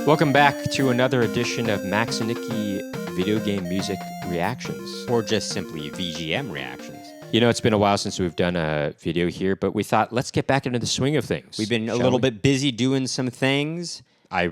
Welcome back to another edition of Max and Nicky Video Game Music Reactions. Or just simply VGM reactions. You know, it's been a while since we've done a video here, but we thought, let's get back into the swing of things. We've been a little bit busy doing some things. I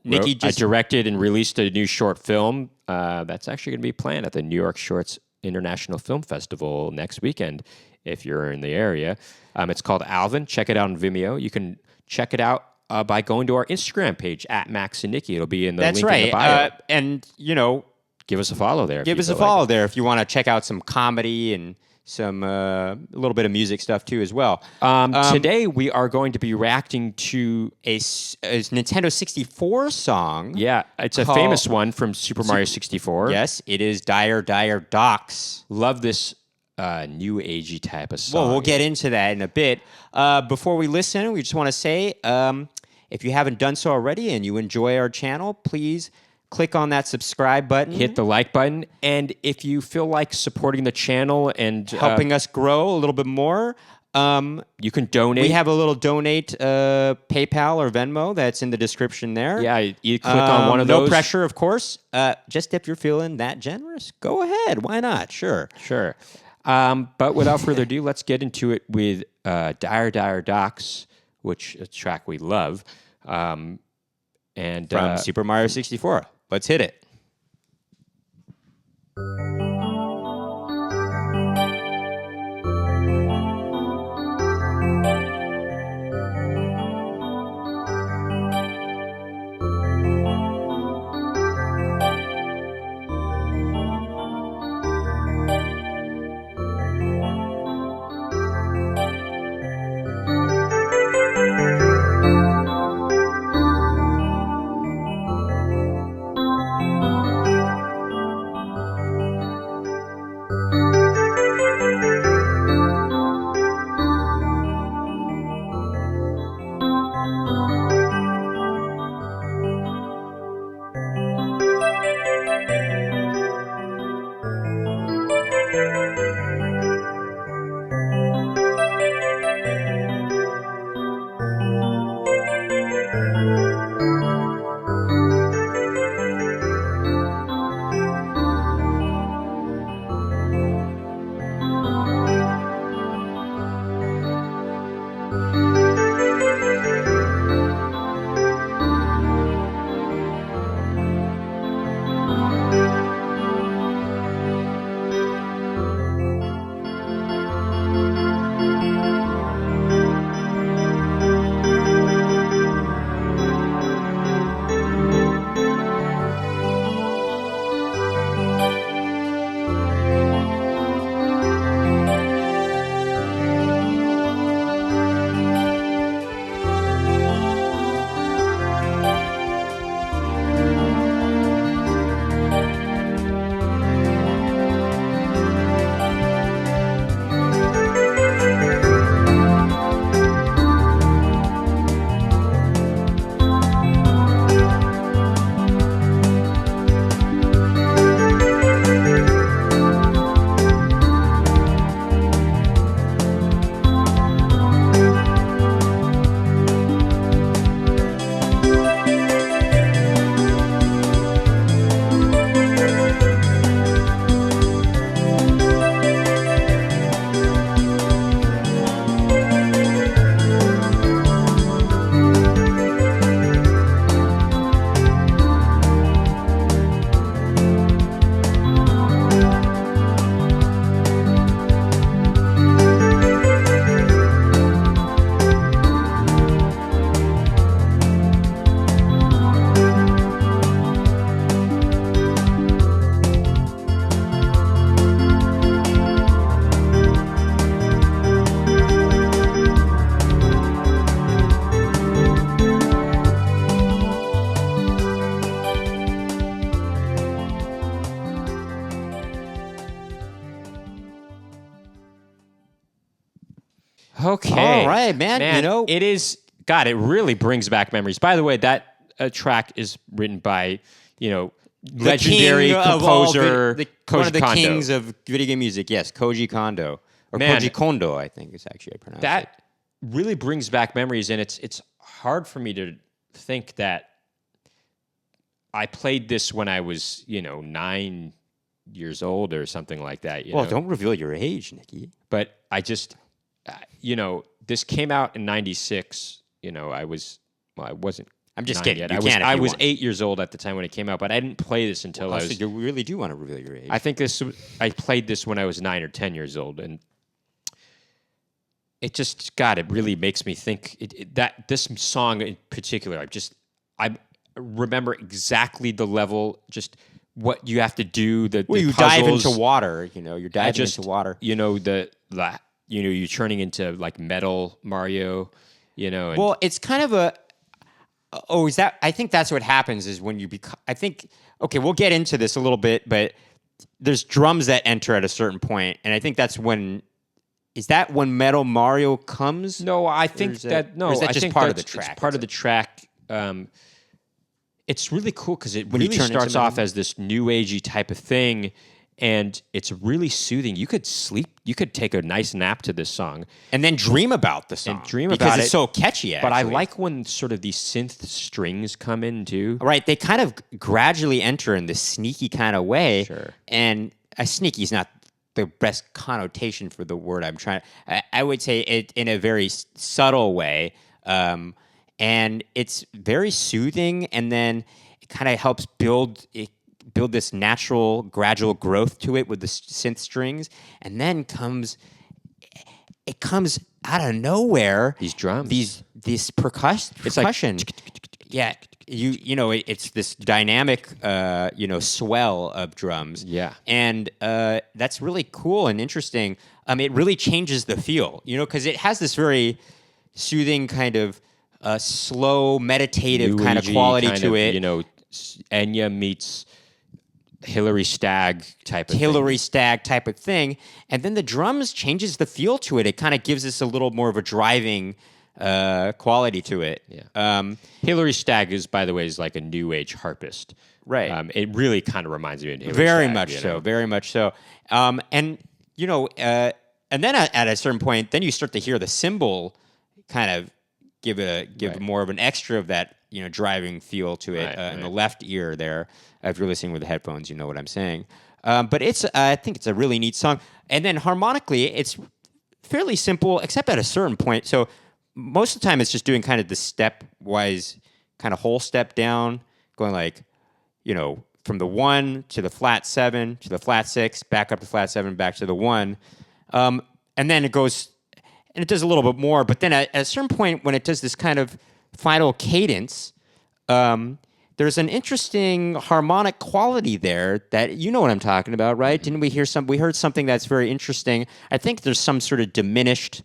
Nicky directed and released a new short film that's actually going to be planned at the New York Shorts International Film Festival next weekend, if you're in the area. It's called Alvin. Check it out on Vimeo. You can check it out by going to our Instagram page, @Max and Nicky. It'll be in the link in the bio. And, you know, give us a follow there. Give us a follow there if you want to check out some comedy and some a little bit of music stuff too as well. Today we are going to be reacting to a Nintendo 64 song. Yeah, it's a famous one from Super Mario 64. Yes, it is Dire Dire Docks. Love this new agey type of song. Well, we'll get into that in a bit. Before we listen, we just want to say, if you haven't done so already and you enjoy our channel, please click on that subscribe button. Hit the like button. And if you feel like supporting the channel and helping us grow a little bit more, you can donate. We have a little donate PayPal or Venmo that's in the descriction there. Yeah, you click on one of those. No pressure, of course. Just if you're feeling that generous, go ahead. Why not? Sure. But without further ado, let's get into it with Dire Dire Docks, which is a track we love. And from Super Mario 64. Let's hit it. Okay. All right, man. You know, it is. God, it really brings back memories. By the way, that track is written by, you know, legendary composer Koji one of the Kondo. kings of video game music. Yes, Koji Kondo or Man, Koji Kondo, I think is actually pronounced. That really brings back memories, and it's hard for me to think that I played this when I was, 9 years old or something like that. Well, don't reveal your age, Nicky. But I just, this came out in '96. I wasn't. I'm just 9 kidding. Yet. You I was, can if I you was want. 8 years old at the time when it came out, but I didn't play this until I So was. you really do want to reveal your age. I think I played this when I was 9 or 10 years old, and it just, God, it really makes me think that this song in particular. I remember exactly the level, just what you have to do. You dive into water. You're diving into water. You're turning into like metal Mario. And Well, it's kind of a. Oh, is that? I think that's what happens is when you become. I think. Okay, we'll get into this a little bit, but there's drums that enter at a certain point, and I think that's when. Is that when Metal Mario comes? No, I think that no. Or is that I just think part of the that's- track? It's part of the track. It's really cool because it When you really turn into starts Metal- off as this new agey type of thing, and it's really soothing. You could sleep. You could take a nice nap to this song. And then dream about the song. dream because about it's it. so catchy. Actually. But I like when sort of these synth strings come in too. Right, they kind of gradually enter in this sneaky kind of way. Sure. And sneaky is not the best connotation for the word I'm trying. I would say it in a very subtle way, and it's very soothing. And then it kind of helps build this natural, gradual growth to it with the synth strings, and then it comes out of nowhere. These drums. This percussion. Yeah, it's this dynamic, swell of drums. Yeah. And that's really cool and interesting. It really changes the feel, because it has this very soothing kind of slow, meditative New kind of agey quality kind to of, it. Enya meets Hillary Stagg type of Hillary Stagg type of thing. And then the drums changes the feel to it. It kind of gives us a little more of a driving quality to it. Yeah. Hillary Stagg by the way, is like a new age harpist. Right. It really kind of reminds me of Hillary Very Stagg, much so. Very much so. And then at a certain point, then you start to hear the cymbal kind of give Right. more of an extra of that, driving feel to it Right, in the right. left ear there. If you're listening with the headphones, you know what I'm saying. But I think it's a really neat song. And then harmonically, it's fairly simple, except at a certain point. So most of the time, it's just doing kind of the stepwise kind of whole step down, going like, from the 1 to the flat 7 to the flat 6, back up to flat 7, back to the 1. And then it goes, and it does a little bit more. But then at a certain point, when it does this kind of final cadence, there's an interesting harmonic quality there that you know what I'm talking about, right? Didn't we hear we heard something that's very interesting. I think there's some sort of diminished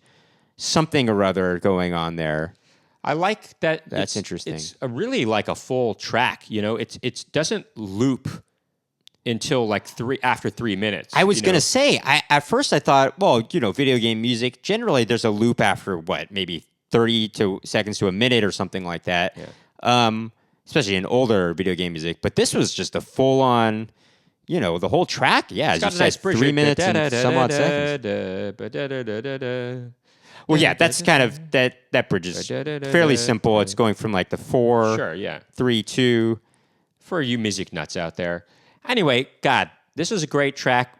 something or other going on there. I like that. That's interesting. It's really like a full track. It doesn't loop until like after 3 minutes. I was going to say, at first I thought, well, video game music, generally there's a loop after maybe 30 seconds to a minute or something like that. Yeah. Especially in older video game music. But this was just a full on, the whole track. Yeah, It's got as a you nice said, bridge. 3 minutes and some odd seconds. Well, yeah, that's kind of, that bridge is fairly simple. It's going from like the 4, Sure, yeah. 3, 2. For you music nuts out there. Anyway, God, this is a great track.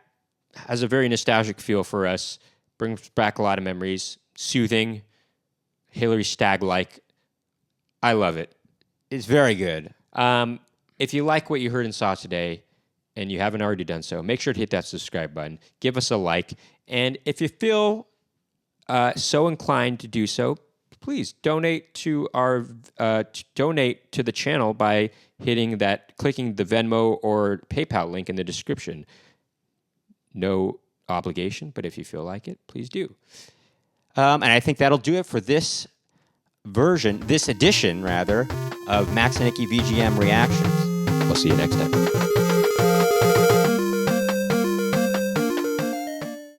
Has a very nostalgic feel for us. Brings back a lot of memories. Soothing. Hillary Stagg-like. I love it. It's very good. If you like what you heard and saw today, and you haven't already done so, make sure to hit that subscribe button. Give us a like. And if you feel so inclined to do so, please donate to the channel by clicking the Venmo or PayPal link in the description. No obligation, but if you feel like it, please do. And I think that'll do it for this edition, of Max and Nicky VGM Reactions. We'll see you next time.